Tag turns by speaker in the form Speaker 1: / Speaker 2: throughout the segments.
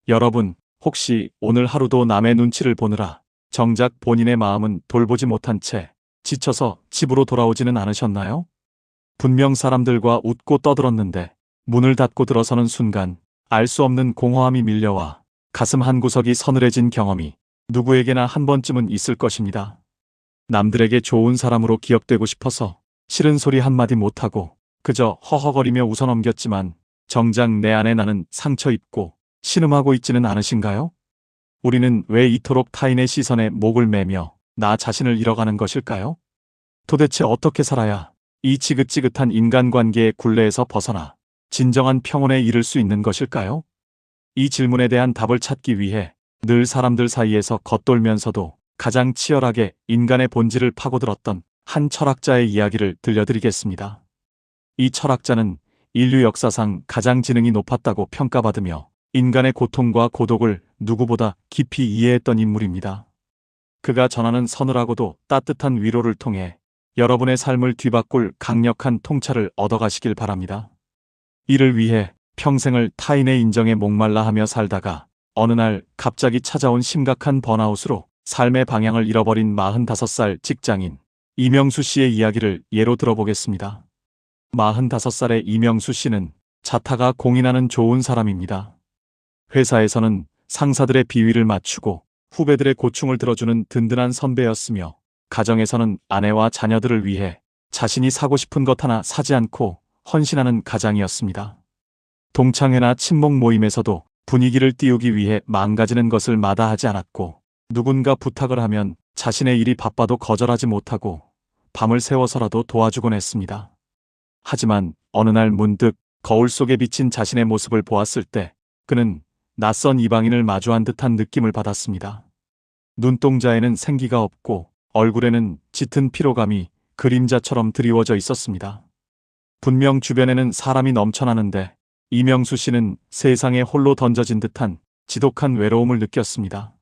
Speaker 1: 여러분, 혹시 오늘 하루도 남의 눈치를 보느라 정작 본인의 마음은 돌보지 못한 채 지쳐서 집으로 돌아오지는 않으셨나요? 분명 사람들과 웃고 떠들었는데 문을 닫고 들어서는 순간 알 수 없는 공허함이 밀려와 가슴 한구석이 서늘해진 경험이 누구에게나 한 번쯤은 있을 것입니다. 남들에게 좋은 사람으로 기억되고 싶어서 싫은 소리 한마디 못하고 그저 허허거리며 웃어넘겼지만 정작 내 안에 나는 상처 입고 신음하고 있지는 않으신가요? 우리는 왜 이토록 타인의 시선에 목을 매며 나 자신을 잃어가는 것일까요? 도대체 어떻게 살아야 이 지긋지긋한 인간관계의 굴레에서 벗어나 진정한 평온에 이를 수 있는 것일까요? 이 질문에 대한 답을 찾기 위해 늘 사람들 사이에서 겉돌면서도 가장 치열하게 인간의 본질을 파고들었던 한 철학자의 이야기를 들려드리겠습니다. 이 철학자는 인류 역사상 가장 지능이 높았다고 평가받으며 인간의 고통과 고독을 누구보다 깊이 이해했던 인물입니다. 그가 전하는 서늘하고도 따뜻한 위로를 통해 여러분의 삶을 뒤바꿀 강력한 통찰을 얻어가시길 바랍니다. 이를 위해 평생을 타인의 인정에 목말라 하며 살다가 어느 날 갑자기 찾아온 심각한 번아웃으로 삶의 방향을 잃어버린 45살 직장인 이명수 씨의 이야기를 예로 들어보겠습니다. 45살의 이명수 씨는 자타가 공인하는 좋은 사람입니다. 회사에서는 상사들의 비위를 맞추고 후배들의 고충을 들어주는 든든한 선배였으며 가정에서는 아내와 자녀들을 위해 자신이 사고 싶은 것 하나 사지 않고 헌신하는 가장이었습니다. 동창회나 친목 모임에서도 분위기를 띄우기 위해 망가지는 것을 마다하지 않았고 누군가 부탁을 하면 자신의 일이 바빠도 거절하지 못하고 밤을 새워서라도 도와주곤 했습니다. 하지만 어느 날 문득 거울 속에 비친 자신의 모습을 보았을 때 그는 낯선 이방인을 마주한 듯한 느낌을 받았습니다. 눈동자에는 생기가 없고 얼굴에는 짙은 피로감이 그림자처럼 드리워져 있었습니다. 분명 주변에는 사람이 넘쳐나는데 이명수 씨는 세상에 홀로 던져진 듯한 지독한 외로움을 느꼈습니다.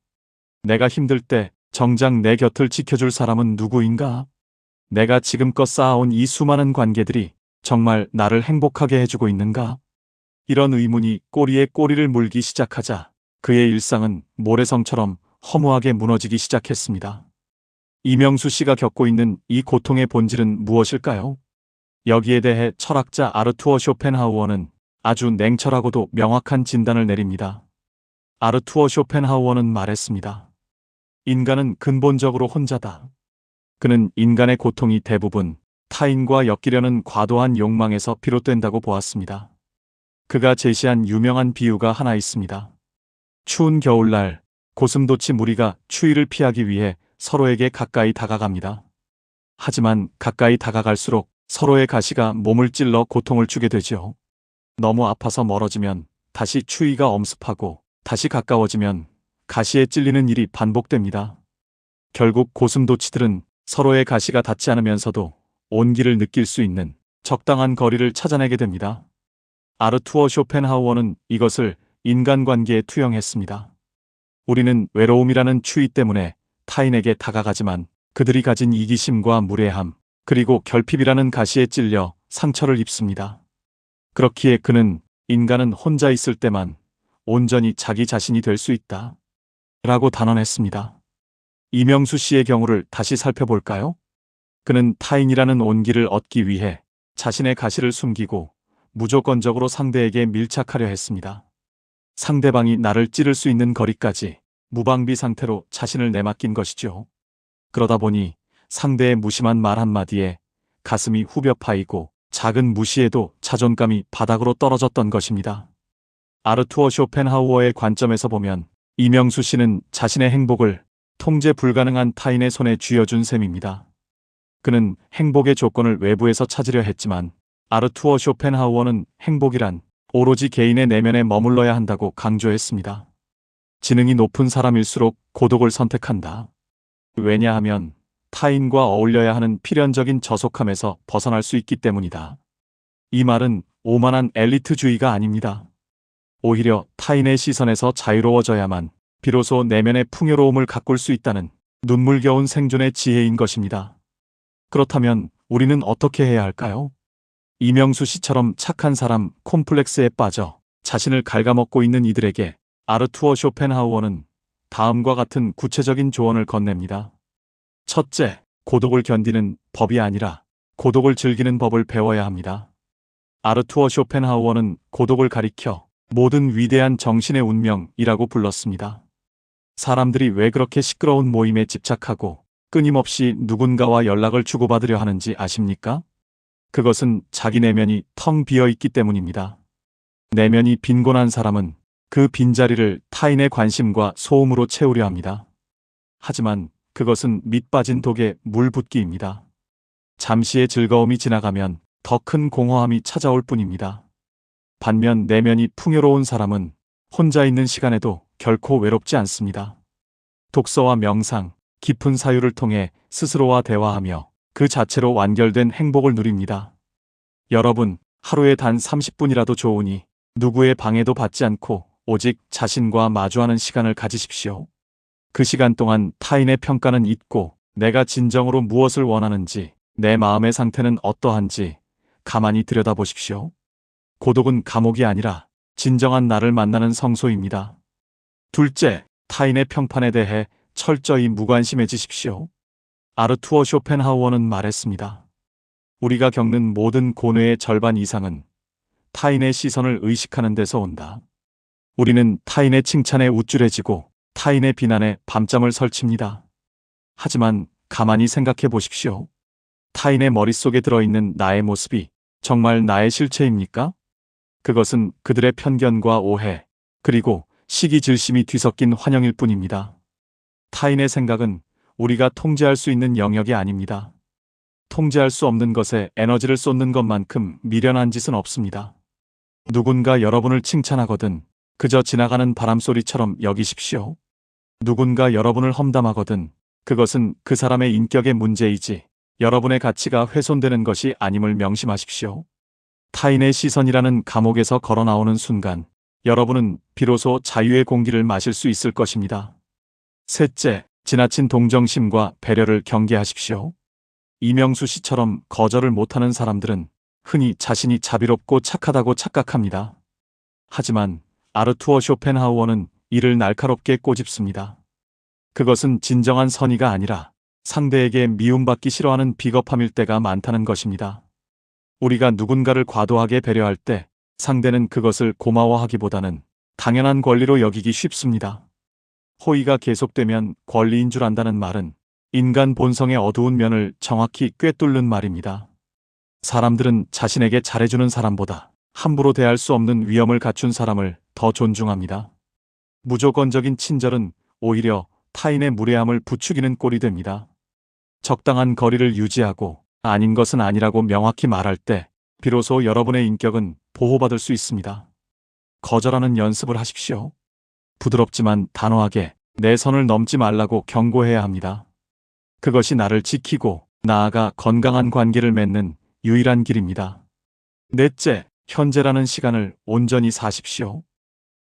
Speaker 1: 내가 힘들 때 정작 내 곁을 지켜줄 사람은 누구인가? 내가 지금껏 쌓아온 이 수많은 관계들이 정말 나를 행복하게 해주고 있는가? 이런 의문이 꼬리에 꼬리를 물기 시작하자 그의 일상은 모래성처럼 허무하게 무너지기 시작했습니다. 이명수 씨가 겪고 있는 이 고통의 본질은 무엇일까요? 여기에 대해 철학자 아르투어 쇼펜하우어는 아주 냉철하고도 명확한 진단을 내립니다. 아르투어 쇼펜하우어는 말했습니다. 인간은 근본적으로 혼자다. 그는 인간의 고통이 대부분 타인과 엮이려는 과도한 욕망에서 비롯된다고 보았습니다. 그가 제시한 유명한 비유가 하나 있습니다. 추운 겨울날 고슴도치 무리가 추위를 피하기 위해 서로에게 가까이 다가갑니다. 하지만 가까이 다가갈수록 서로의 가시가 몸을 찔러 고통을 주게 되죠. 너무 아파서 멀어지면 다시 추위가 엄습하고 다시 가까워지면 가시에 찔리는 일이 반복됩니다. 결국 고슴도치들은 서로의 가시가 닿지 않으면서도 온기를 느낄 수 있는 적당한 거리를 찾아내게 됩니다. 아르투어 쇼펜하우어는 이것을 인간관계에 투영했습니다. 우리는 외로움이라는 추위 때문에 타인에게 다가가지만 그들이 가진 이기심과 무례함, 그리고 결핍이라는 가시에 찔려 상처를 입습니다. 그렇기에 그는 인간은 혼자 있을 때만 온전히 자기 자신이 될 수 있다. 라고 단언했습니다. 이명수 씨의 경우를 다시 살펴볼까요? 그는 타인이라는 온기를 얻기 위해 자신의 가시를 숨기고 무조건적으로 상대에게 밀착하려 했습니다. 상대방이 나를 찌를 수 있는 거리까지 무방비 상태로 자신을 내맡긴 것이죠. 그러다 보니 상대의 무심한 말 한마디에 가슴이 후벼 파이고 작은 무시에도 자존감이 바닥으로 떨어졌던 것입니다. 아르투어 쇼펜하우어의 관점에서 보면 이명수 씨는 자신의 행복을 통제 불가능한 타인의 손에 쥐어준 셈입니다. 그는 행복의 조건을 외부에서 찾으려 했지만 아르투어 쇼펜하우어는 행복이란 오로지 개인의 내면에 머물러야 한다고 강조했습니다. 지능이 높은 사람일수록 고독을 선택한다. 왜냐하면 타인과 어울려야 하는 필연적인 저속함에서 벗어날 수 있기 때문이다. 이 말은 오만한 엘리트주의가 아닙니다. 오히려 타인의 시선에서 자유로워져야만 비로소 내면의 풍요로움을 가꿀 수 있다는 눈물겨운 생존의 지혜인 것입니다. 그렇다면 우리는 어떻게 해야 할까요? 이명수 씨처럼 착한 사람 콤플렉스에 빠져 자신을 갉아먹고 있는 이들에게 아르투어 쇼펜하우어는 다음과 같은 구체적인 조언을 건넵니다. 첫째, 고독을 견디는 법이 아니라 고독을 즐기는 법을 배워야 합니다. 아르투어 쇼펜하우어는 고독을 가리켜 모든 위대한 정신의 운명이라고 불렀습니다. 사람들이 왜 그렇게 시끄러운 모임에 집착하고 끊임없이 누군가와 연락을 주고받으려 하는지 아십니까? 그것은 자기 내면이 텅 비어 있기 때문입니다. 내면이 빈곤한 사람은 그 빈자리를 타인의 관심과 소음으로 채우려 합니다. 하지만 그것은 밑 빠진 독에 물 붓기입니다. 잠시의 즐거움이 지나가면 더 큰 공허함이 찾아올 뿐입니다. 반면 내면이 풍요로운 사람은 혼자 있는 시간에도 결코 외롭지 않습니다. 독서와 명상, 깊은 사유를 통해 스스로와 대화하며 그 자체로 완결된 행복을 누립니다. 여러분, 하루에 단 30분이라도 좋으니 누구의 방해도 받지 않고 오직 자신과 마주하는 시간을 가지십시오. 그 시간 동안 타인의 평가는 잊고 내가 진정으로 무엇을 원하는지, 내 마음의 상태는 어떠한지 가만히 들여다보십시오. 고독은 감옥이 아니라 진정한 나를 만나는 성소입니다. 둘째, 타인의 평판에 대해 철저히 무관심해지십시오. 아르투어 쇼펜하우어는 말했습니다. 우리가 겪는 모든 고뇌의 절반 이상은 타인의 시선을 의식하는 데서 온다. 우리는 타인의 칭찬에 우쭐해지고 타인의 비난에 밤잠을 설칩니다. 하지만 가만히 생각해 보십시오. 타인의 머릿속에 들어있는 나의 모습이 정말 나의 실체입니까? 그것은 그들의 편견과 오해, 그리고 시기질심이 뒤섞인 환영일 뿐입니다. 타인의 생각은 우리가 통제할 수 있는 영역이 아닙니다. 통제할 수 없는 것에 에너지를 쏟는 것만큼 미련한 짓은 없습니다. 누군가 여러분을 칭찬하거든 그저 지나가는 바람소리처럼 여기십시오. 누군가 여러분을 험담하거든 그것은 그 사람의 인격의 문제이지 여러분의 가치가 훼손되는 것이 아님을 명심하십시오. 타인의 시선이라는 감옥에서 걸어 나오는 순간 여러분은 비로소 자유의 공기를 마실 수 있을 것입니다. 셋째, 지나친 동정심과 배려를 경계하십시오. 이명수 씨처럼 거절을 못하는 사람들은 흔히 자신이 자비롭고 착하다고 착각합니다. 하지만 아르투어 쇼펜하우어는 이를 날카롭게 꼬집습니다. 그것은 진정한 선의가 아니라 상대에게 미움받기 싫어하는 비겁함일 때가 많다는 것입니다. 우리가 누군가를 과도하게 배려할 때 상대는 그것을 고마워하기보다는 당연한 권리로 여기기 쉽습니다. 호의가 계속되면 권리인 줄 안다는 말은 인간 본성의 어두운 면을 정확히 꿰뚫는 말입니다. 사람들은 자신에게 잘해주는 사람보다 함부로 대할 수 없는 위엄을 갖춘 사람을 더 존중합니다. 무조건적인 친절은 오히려 타인의 무례함을 부추기는 꼴이 됩니다. 적당한 거리를 유지하고 아닌 것은 아니라고 명확히 말할 때 비로소 여러분의 인격은 보호받을 수 있습니다. 거절하는 연습을 하십시오. 부드럽지만 단호하게 내 선을 넘지 말라고 경고해야 합니다. 그것이 나를 지키고 나아가 건강한 관계를 맺는 유일한 길입니다. 넷째, 현재라는 시간을 온전히 사십시오.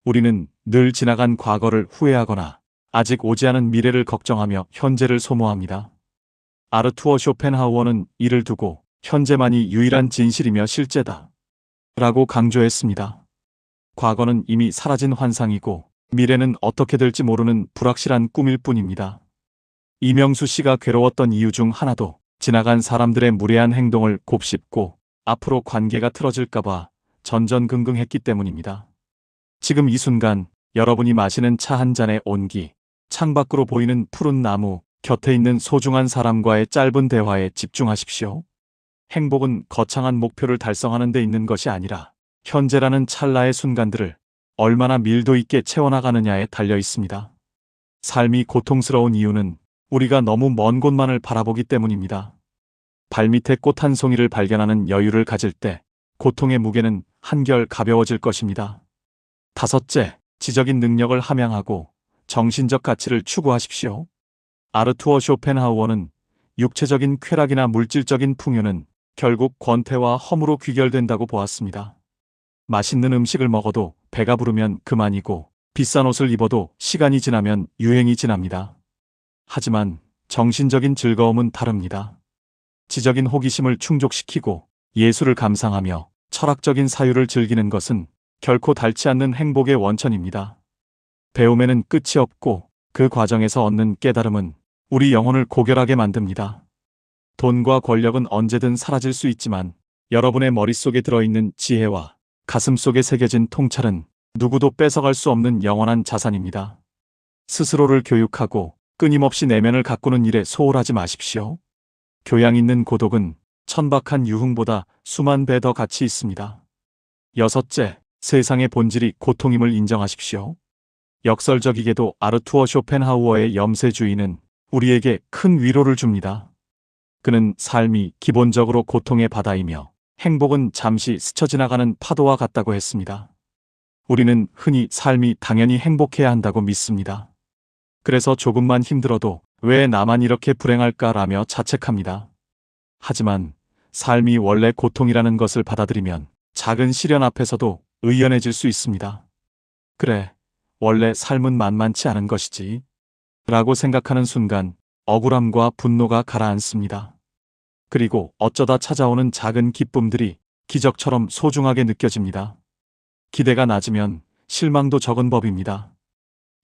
Speaker 1: 우리는 늘 지나간 과거를 후회하거나 아직 오지 않은 미래를 걱정하며 현재를 소모합니다. 아르투어 쇼펜하우어는 이를 두고 현재만이 유일한 진실이며 실제다 라고 강조했습니다. 과거는 이미 사라진 환상이고 미래는 어떻게 될지 모르는 불확실한 꿈일 뿐입니다. 이명수 씨가 괴로웠던 이유 중 하나도 지나간 사람들의 무례한 행동을 곱씹고 앞으로 관계가 틀어질까봐 전전긍긍했기 때문입니다. 지금 이 순간 여러분이 마시는 차 한 잔의 온기, 창밖으로 보이는 푸른 나무, 곁에 있는 소중한 사람과의 짧은 대화에 집중하십시오. 행복은 거창한 목표를 달성하는 데 있는 것이 아니라 현재라는 찰나의 순간들을 얼마나 밀도 있게 채워나가느냐에 달려 있습니다. 삶이 고통스러운 이유는 우리가 너무 먼 곳만을 바라보기 때문입니다. 발밑에 꽃 한 송이를 발견하는 여유를 가질 때 고통의 무게는 한결 가벼워질 것입니다. 다섯째, 지적인 능력을 함양하고 정신적 가치를 추구하십시오. 아르투어 쇼펜하우어는 육체적인 쾌락이나 물질적인 풍요는 결국 권태와 허무로 귀결된다고 보았습니다. 맛있는 음식을 먹어도 배가 부르면 그만이고 비싼 옷을 입어도 시간이 지나면 유행이 지납니다. 하지만 정신적인 즐거움은 다릅니다. 지적인 호기심을 충족시키고 예술을 감상하며 철학적인 사유를 즐기는 것은 결코 닳지 않는 행복의 원천입니다. 배움에는 끝이 없고 그 과정에서 얻는 깨달음은 우리 영혼을 고결하게 만듭니다. 돈과 권력은 언제든 사라질 수 있지만 여러분의 머릿속에 들어있는 지혜와 가슴속에 새겨진 통찰은 누구도 뺏어갈 수 없는 영원한 자산입니다. 스스로를 교육하고 끊임없이 내면을 가꾸는 일에 소홀하지 마십시오. 교양 있는 고독은 천박한 유흥보다 수만 배 더 가치 있습니다. 여섯째, 세상의 본질이 고통임을 인정하십시오. 역설적이게도 아르투어 쇼펜하우어의 염세주의는 우리에게 큰 위로를 줍니다. 그는 삶이 기본적으로 고통의 바다이며 행복은 잠시 스쳐 지나가는 파도와 같다고 했습니다. 우리는 흔히 삶이 당연히 행복해야 한다고 믿습니다. 그래서 조금만 힘들어도 왜 나만 이렇게 불행할까라며 자책합니다. 하지만 삶이 원래 고통이라는 것을 받아들이면 작은 시련 앞에서도 의연해질 수 있습니다. 그래, 원래 삶은 만만치 않은 것이지 라고 생각하는 순간 억울함과 분노가 가라앉습니다. 그리고 어쩌다 찾아오는 작은 기쁨들이 기적처럼 소중하게 느껴집니다. 기대가 낮으면 실망도 적은 법입니다.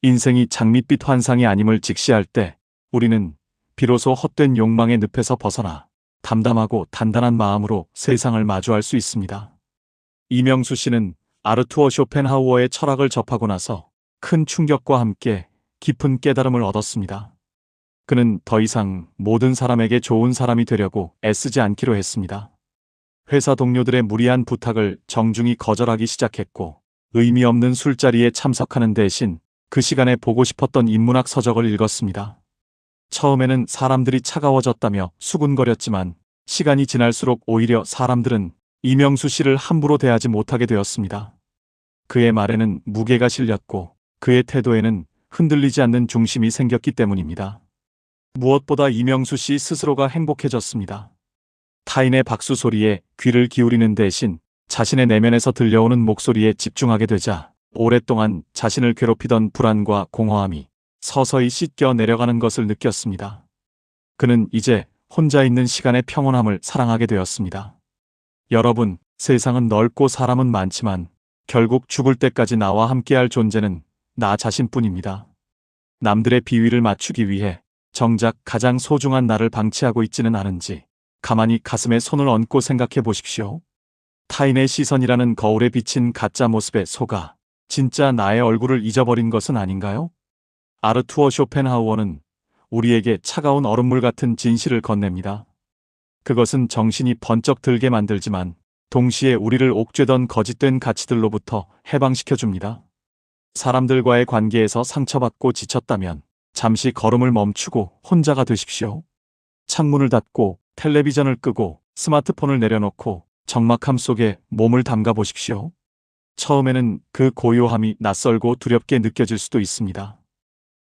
Speaker 1: 인생이 장밋빛 환상이 아님을 직시할 때 우리는 비로소 헛된 욕망의 늪에서 벗어나 담담하고 단단한 마음으로 세상을 마주할 수 있습니다. 이명수 씨는 아르투어 쇼펜하우어의 철학을 접하고 나서 큰 충격과 함께 깊은 깨달음을 얻었습니다. 그는 더 이상 모든 사람에게 좋은 사람이 되려고 애쓰지 않기로 했습니다. 회사 동료들의 무리한 부탁을 정중히 거절하기 시작했고 의미 없는 술자리에 참석하는 대신 그 시간에 보고 싶었던 인문학 서적을 읽었습니다. 처음에는 사람들이 차가워졌다며 수군거렸지만 시간이 지날수록 오히려 사람들은 이명수 씨를 함부로 대하지 못하게 되었습니다. 그의 말에는 무게가 실렸고 그의 태도에는 흔들리지 않는 중심이 생겼기 때문입니다. 무엇보다 이명수 씨 스스로가 행복해졌습니다. 타인의 박수 소리에 귀를 기울이는 대신 자신의 내면에서 들려오는 목소리에 집중하게 되자 오랫동안 자신을 괴롭히던 불안과 공허함이 서서히 씻겨 내려가는 것을 느꼈습니다. 그는 이제 혼자 있는 시간의 평온함을 사랑하게 되었습니다. 여러분, 세상은 넓고 사람은 많지만 결국 죽을 때까지 나와 함께할 존재는 나 자신뿐입니다. 남들의 비위를 맞추기 위해 정작 가장 소중한 나를 방치하고 있지는 않은지 가만히 가슴에 손을 얹고 생각해 보십시오. 타인의 시선이라는 거울에 비친 가짜 모습에 속아 진짜 나의 얼굴을 잊어버린 것은 아닌가요? 아르투어 쇼펜하우어는 우리에게 차가운 얼음물 같은 진실을 건넵니다. 그것은 정신이 번쩍 들게 만들지만 동시에 우리를 옥죄던 거짓된 가치들로부터 해방시켜줍니다. 사람들과의 관계에서 상처받고 지쳤다면 잠시 걸음을 멈추고 혼자가 되십시오. 창문을 닫고 텔레비전을 끄고 스마트폰을 내려놓고 적막함 속에 몸을 담가 보십시오. 처음에는 그 고요함이 낯설고 두렵게 느껴질 수도 있습니다.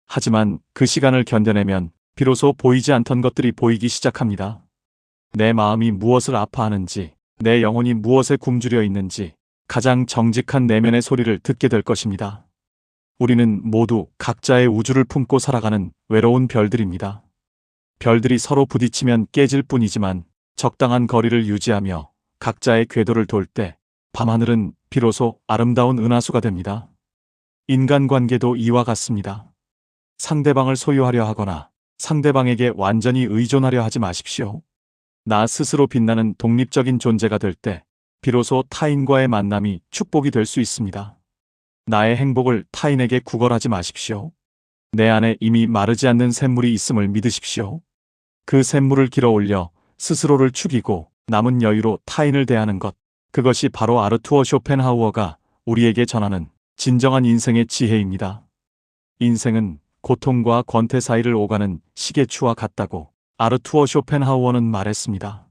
Speaker 1: 하지만 그 시간을 견뎌내면 비로소 보이지 않던 것들이 보이기 시작합니다. 내 마음이 무엇을 아파하는지, 내 영혼이 무엇에 굶주려 있는지 가장 정직한 내면의 소리를 듣게 될 것입니다. 우리는 모두 각자의 우주를 품고 살아가는 외로운 별들입니다. 별들이 서로 부딪히면 깨질 뿐이지만 적당한 거리를 유지하며 각자의 궤도를 돌 때 밤하늘은 비로소 아름다운 은하수가 됩니다. 인간관계도 이와 같습니다. 상대방을 소유하려 하거나 상대방에게 완전히 의존하려 하지 마십시오. 나 스스로 빛나는 독립적인 존재가 될 때 비로소 타인과의 만남이 축복이 될 수 있습니다. 나의 행복을 타인에게 구걸하지 마십시오. 내 안에 이미 마르지 않는 샘물이 있음을 믿으십시오. 그 샘물을 길어 올려 스스로를 축이고 남은 여유로 타인을 대하는 것, 그것이 바로 아르투어 쇼펜하우어가 우리에게 전하는 진정한 인생의 지혜입니다. 인생은 고통과 권태 사이를 오가는 시계추와 같다고 아르투어 쇼펜하우어는 말했습니다.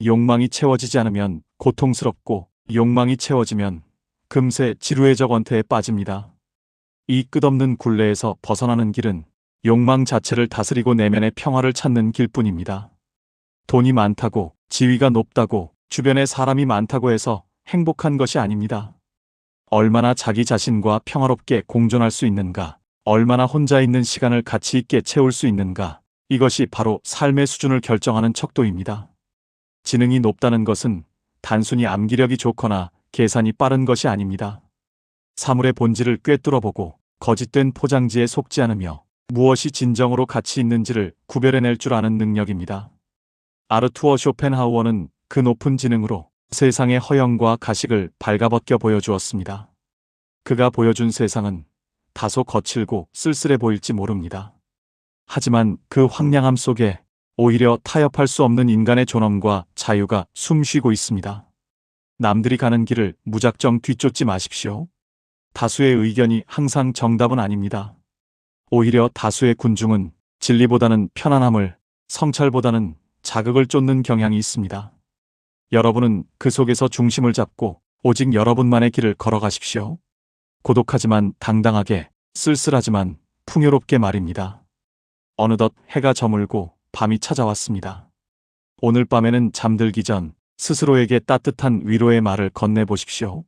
Speaker 1: 욕망이 채워지지 않으면 고통스럽고 욕망이 채워지면 금세 지루해져 권태에 빠집니다. 이 끝없는 굴레에서 벗어나는 길은 욕망 자체를 다스리고 내면의 평화를 찾는 길뿐입니다. 돈이 많다고, 지위가 높다고, 주변에 사람이 많다고 해서 행복한 것이 아닙니다. 얼마나 자기 자신과 평화롭게 공존할 수 있는가, 얼마나 혼자 있는 시간을 가치 있게 채울 수 있는가, 이것이 바로 삶의 수준을 결정하는 척도입니다. 지능이 높다는 것은 단순히 암기력이 좋거나 계산이 빠른 것이 아닙니다. 사물의 본질을 꿰뚫어보고 거짓된 포장지에 속지 않으며 무엇이 진정으로 가치 있는지를 구별해낼 줄 아는 능력입니다. 아르투어 쇼펜하우어는 그 높은 지능으로 세상의 허영과 가식을 발가벗겨 보여주었습니다. 그가 보여준 세상은 다소 거칠고 쓸쓸해 보일지 모릅니다. 하지만 그 황량함 속에 오히려 타협할 수 없는 인간의 존엄과 자유가 숨쉬고 있습니다. 남들이 가는 길을 무작정 뒤쫓지 마십시오. 다수의 의견이 항상 정답은 아닙니다. 오히려 다수의 군중은 진리보다는 편안함을, 성찰보다는 자극을 쫓는 경향이 있습니다. 여러분은 그 속에서 중심을 잡고 오직 여러분만의 길을 걸어가십시오. 고독하지만 당당하게, 쓸쓸하지만 풍요롭게 말입니다. 어느덧 해가 저물고 밤이 찾아왔습니다. 오늘 밤에는 잠들기 전 스스로에게 따뜻한 위로의 말을 건네보십시오.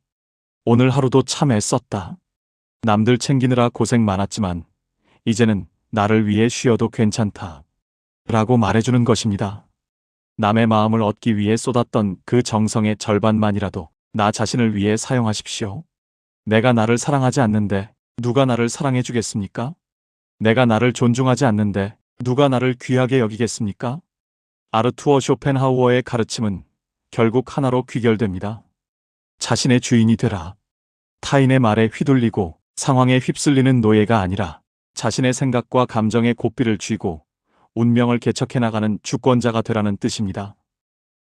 Speaker 1: 오늘 하루도 참 애썼다. 남들 챙기느라 고생 많았지만 이제는 나를 위해 쉬어도 괜찮다. 라고 말해주는 것입니다. 남의 마음을 얻기 위해 쏟았던 그 정성의 절반만이라도 나 자신을 위해 사용하십시오. 내가 나를 사랑하지 않는데 누가 나를 사랑해 주겠습니까? 내가 나를 존중하지 않는데 누가 나를 귀하게 여기겠습니까? 아르투어 쇼펜하우어의 가르침은 결국 하나로 귀결됩니다. 자신의 주인이 되라. 타인의 말에 휘둘리고 상황에 휩쓸리는 노예가 아니라 자신의 생각과 감정에 고삐를 쥐고 운명을 개척해 나가는 주권자가 되라는 뜻입니다.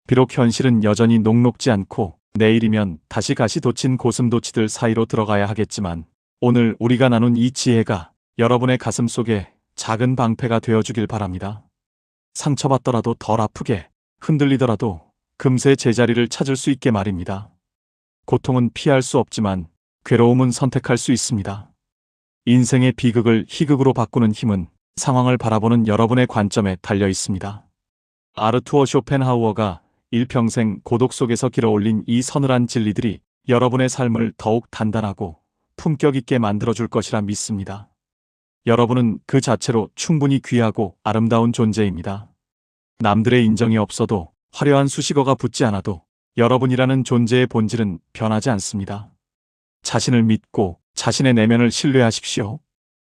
Speaker 1: 비록 현실은 여전히 녹록지 않고 내일이면 다시 가시 돋친 고슴도치들 사이로 들어가야 하겠지만 오늘 우리가 나눈 이 지혜가 여러분의 가슴 속에 작은 방패가 되어주길 바랍니다. 상처받더라도 덜 아프게, 흔들리더라도 금세 제자리를 찾을 수 있게 말입니다. 고통은 피할 수 없지만 괴로움은 선택할 수 있습니다. 인생의 비극을 희극으로 바꾸는 힘은 상황을 바라보는 여러분의 관점에 달려 있습니다. 아르투어 쇼펜하우어가 일평생 고독 속에서 길어올린 이 서늘한 진리들이 여러분의 삶을 더욱 단단하고 품격 있게 만들어줄 것이라 믿습니다. 여러분은 그 자체로 충분히 귀하고 아름다운 존재입니다. 남들의 인정이 없어도 화려한 수식어가 붙지 않아도 여러분이라는 존재의 본질은 변하지 않습니다. 자신을 믿고 자신의 내면을 신뢰하십시오.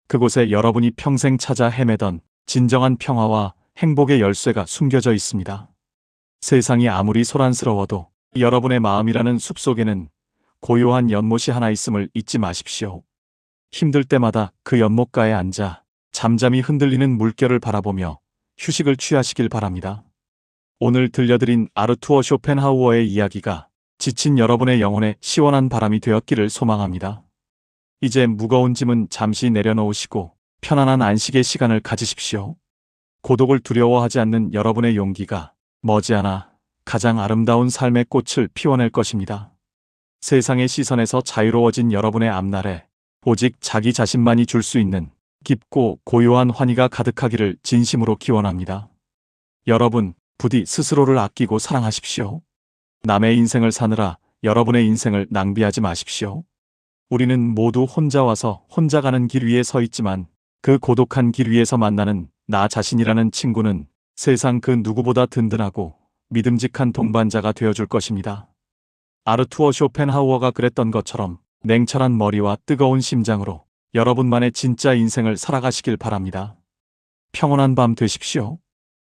Speaker 1: 그곳에 여러분이 평생 찾아 헤매던 진정한 평화와 행복의 열쇠가 숨겨져 있습니다. 세상이 아무리 소란스러워도 여러분의 마음이라는 숲속에는 고요한 연못이 하나 있음을 잊지 마십시오. 힘들 때마다 그 연못가에 앉아 잠잠히 흔들리는 물결을 바라보며 휴식을 취하시길 바랍니다. 오늘 들려드린 아르투어 쇼펜하우어의 이야기가 지친 여러분의 영혼에 시원한 바람이 되었기를 소망합니다. 이제 무거운 짐은 잠시 내려놓으시고 편안한 안식의 시간을 가지십시오. 고독을 두려워하지 않는 여러분의 용기가 머지않아 가장 아름다운 삶의 꽃을 피워낼 것입니다. 세상의 시선에서 자유로워진 여러분의 앞날에 오직 자기 자신만이 줄 수 있는 깊고 고요한 환희가 가득하기를 진심으로 기원합니다. 여러분, 부디 스스로를 아끼고 사랑하십시오. 남의 인생을 사느라 여러분의 인생을 낭비하지 마십시오. 우리는 모두 혼자 와서 혼자 가는 길 위에 서 있지만 그 고독한 길 위에서 만나는 나 자신이라는 친구는 세상 그 누구보다 든든하고 믿음직한 동반자가 되어줄 것입니다. 아르투어 쇼펜하우어가 그랬던 것처럼 냉철한 머리와 뜨거운 심장으로 여러분만의 진짜 인생을 살아가시길 바랍니다. 평온한 밤 되십시오.